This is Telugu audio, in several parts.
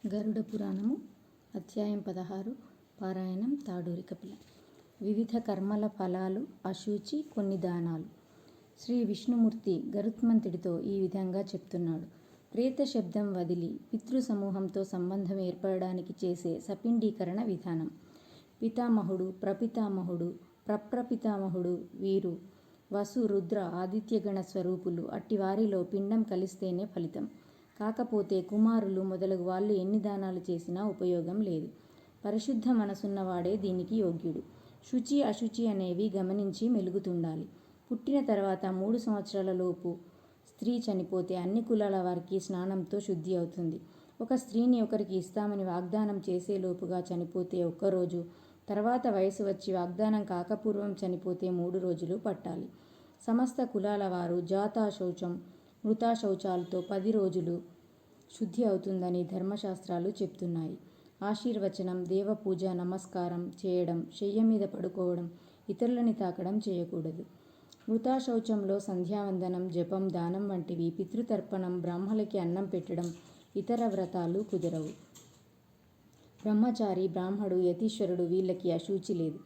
గరుడ పురాణము అధ్యాయం 16 పారాయణం తాడూరి కపిల. వివిధ కర్మల ఫలాలు, అశూచి, కొన్ని దానాలు. శ్రీ విష్ణుమూర్తి గరుత్మంతుడితో ఈ విధంగా చెప్తున్నాడు. ప్రేత శబ్దం వదిలి పితృ సమూహంతో సంబంధం ఏర్పడడానికి చేసే సపిండీకరణ విధానం. పితామహుడు, ప్రపితామహుడు, ప్రప్రపితామహుడు వీరు వసు, రుద్ర, ఆదిత్యగణ స్వరూపులు. అట్టివారిలో పిండం కలిస్తేనే ఫలితం. కాకపోతే కుమారులు మొదలగు వాళ్ళు ఎన్ని దానాలు చేసినా ఉపయోగం లేదు. పరిశుద్ధ మనసున్నవాడే దీనికి యోగ్యుడు. శుచి, అశుచి అనేవి గమనించి మెలుగుతుండాలి. పుట్టిన తర్వాత 3 సంవత్సరాల లోపు స్త్రీ చనిపోతే అన్ని కులాల వారికి స్నానంతో శుద్ధి అవుతుంది. ఒక స్త్రీని ఒకరికి ఇస్తామని వాగ్దానం చేసేలోపుగా చనిపోతే ఒక్కరోజు, తర్వాత వయసు వచ్చి వాగ్దానం కాకపూర్వం చనిపోతే 3 రోజులు పట్టాలి. సమస్త కులాల వారు జాతాశౌచం, మృతాశౌచాలతో 10 రోజులు శుద్ధి అవుతుందని ధర్మశాస్త్రాలు చెప్తున్నాయి. ఆశీర్వచనం, దేవపూజ, నమస్కారం చేయడం, శయ్య మీద పడుకోవడం, ఇతరులని తాకడం చేయకూడదు. మృతాశౌచంలో సంధ్యావందనం, జపం, దానం వంటివి, పితృతర్పణం, బ్రాహ్మలకి అన్నం పెట్టడం, ఇతర వ్రతాలు కుదరవు. బ్రహ్మచారి, బ్రాహ్మడు, యతీశ్వరుడు వీళ్ళకి అశూచి లేదు.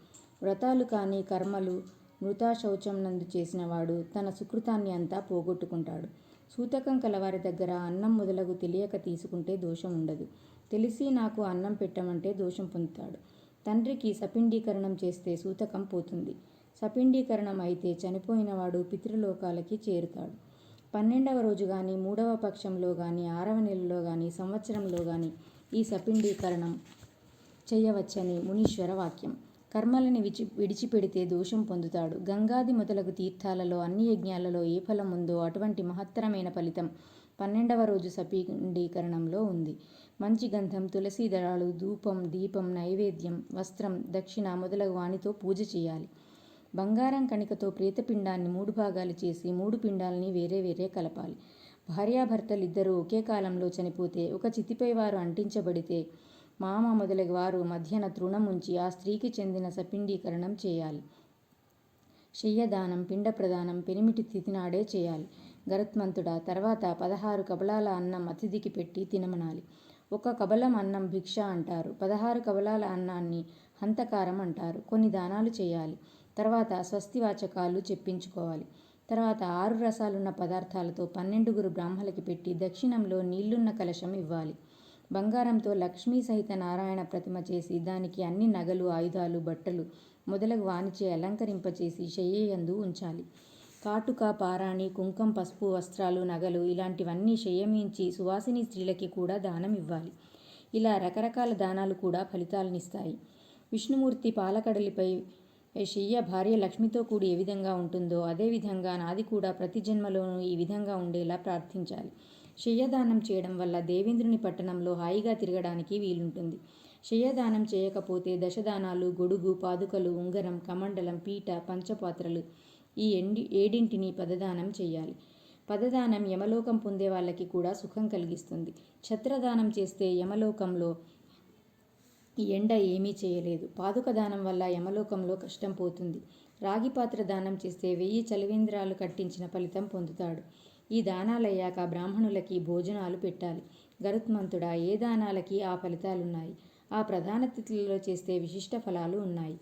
వ్రతాలు కాని కర్మలు మృతాశౌచం నందు చేసినవాడు తన సుకృతాన్ని అంతా పోగొట్టుకుంటాడు. సూతకం కలవారి దగ్గర అన్నం మొదలగు తెలియక తీసుకుంటే దోషం ఉండదు. తెలిసి నాకు అన్నం పెట్టమంటే దోషం పొందుతాడు. తండ్రికి సపిండీకరణం చేస్తే సూతకం పోతుంది. సపిండీకరణం అయితే చనిపోయినవాడు పితృలోకాలకి చేరుతాడు. 12వ రోజు గాని, 3వ పక్షంలో గాని, 6వ నెలలో గాని, సంవత్సరంలో గాని ఈ సపిండీకరణం చేయవచ్చని మునీశ్వర వాక్యం. కర్మలని విడిచిపెడితే దోషం పొందుతాడు. గంగాది మొదలగు తీర్థాలలో, అన్ని యజ్ఞాలలో ఏ ఫలం ఉందో అటువంటి మహత్తరమైన ఫలితం 12వ రోజు సపిండీకరణంలో ఉంది. మంచి గంధం, తులసి దళాలు, ధూపం, దీపం, నైవేద్యం, వస్త్రం, దక్షిణ మొదలగు వానితో పూజ చేయాలి. బంగారం కణికతో ప్రేతపిండాన్ని 3 భాగాలు చేసి 3 పిండాలని వేరే వేరే కలపాలి. భార్యాభర్తలిద్దరూ ఒకే కాలంలో చనిపోతే ఒక చితిపై వారు అంటించబడితే మామ మొదలగు వారు మధ్యన తృణం ఉంచి ఆ స్త్రీకి చెందిన సపిండీకరణం చేయాలి. శయ్యదానం, పిండ ప్రదానం పెనిమిటి తిథి నాడే చేయాలి. గరుత్మంతుడా, తర్వాత 16 కబళాల అన్నం అతిథికి పెట్టి తినమనాలి. 1 కబళం అన్నం భిక్ష అంటారు. 16 కబళాల అన్నాన్ని హంతకారం అంటారు. కొన్ని దానాలు చేయాలి. తర్వాత స్వస్తివాచకాలు చెప్పించుకోవాలి. తర్వాత 6 రసాలున్న పదార్థాలతో 12 బ్రాహ్మలకి పెట్టి దక్షిణంలో నీళ్లున్న కలశం ఇవ్వాలి. బంగారంతో లక్ష్మీ సహిత నారాయణ ప్రతిమ చేసి దానికి అన్ని నగలు, ఆయుధాలు, బట్టలు మొదలగు వానిచే అలంకరింపచేసి శయ్యయందు ఉంచాలి. కాటుక, పారాణి, కుంకం, పసుపు, వస్త్రాలు, నగలు ఇలాంటివన్నీ శయ్యమించి సువాసిని స్త్రీలకి కూడా దానం ఇవ్వాలి. ఇలా రకరకాల దానాలు కూడా ఫలితాలనిస్తాయి. విష్ణుమూర్తి పాలకడలిపై శయ్య భార్య లక్ష్మితో కూడి ఏ విధంగా ఉంటుందో అదేవిధంగా నాది కూడా ప్రతి జన్మలోనూ ఈ విధంగా ఉండేలా ప్రార్థించాలి. శయ్యదానం చేయడం వల్ల దేవేంద్రుని పట్టణంలో హాయిగా తిరగడానికి వీలుంటుంది. శయ్యదానం చేయకపోతే దశదానాలు, గొడుగు, పాదుకలు, ఉంగరం, కమండలం, పీట, పంచపాత్రలు ఈ 7 పదదానం చేయాలి. పదదానం యమలోకం పొందే వాళ్ళకి కూడా సుఖం కలిగిస్తుంది. ఛత్రదానం చేస్తే యమలోకంలో ఈ ఎండ ఏమీ చేయలేదు. పాదుక దానం వల్ల యమలోకంలో కష్టం పోతుంది. రాగి పాత్ర దానం చేస్తే 1000 చలివేంద్రాలు కట్టించిన ఫలితం పొందుతాడు. ఈ దానాలయ్యాక బ్రాహ్మణులకి భోజనాలు పెట్టాలి. గరుత్మంతుడా, ఏ దానాలకి ఆ ఫలితాలున్నాయి. ఆ ప్రధాన తిథులలో చేస్తే విశిష్ట ఫలాలు ఉన్నాయి.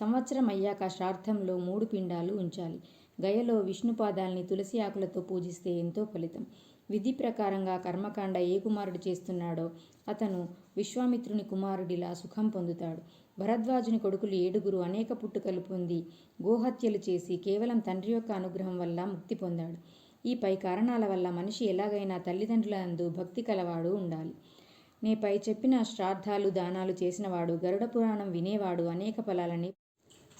సంవత్సరం అయ్యాక శ్రాద్ధంలో 3 పిండాలు ఉంచాలి. గయలో విష్ణుపాదాల్ని తులసి ఆకులతో పూజిస్తే ఎంతో ఫలితం. విధి ప్రకారంగా కర్మకాండ ఏ కుమారుడు చేస్తున్నాడో అతను విశ్వామిత్రుని కుమారుడిలా సుఖం పొందుతాడు. భరద్వాజుని కొడుకులు 7 అనేక పుట్టుకలు పొంది గోహత్యలు చేసి కేవలం తండ్రి యొక్క అనుగ్రహం వల్ల ముక్తి పొందాడు. ఈ పై కారణాల వల్ల మనిషి ఎలాగైనా తల్లిదండ్రుల యందు భక్తి కలవాడు ఉండాలి. నే పై చెప్పిన శ్రాద్ధాలు, దానాలు చేసినవాడు, గరుడ పురాణం వినేవాడు అనేక ఫలాలని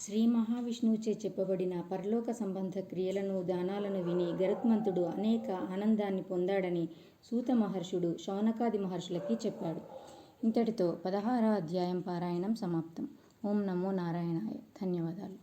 శ్రీ మహావిష్ణువుచే చెప్పబడిన పరలోక సంబంధ క్రియలను, దానాలను విని గరుత్మంతుడు అనేక ఆనందాన్ని పొందాడని సూత మహర్షుడు శౌనకాది మహర్షులకి చెప్పాడు. ఇంతటితో 16వ అధ్యాయం పారాయణం సమాప్తం. ఓం నమో నారాయణాయ. ధన్యవాదాలు.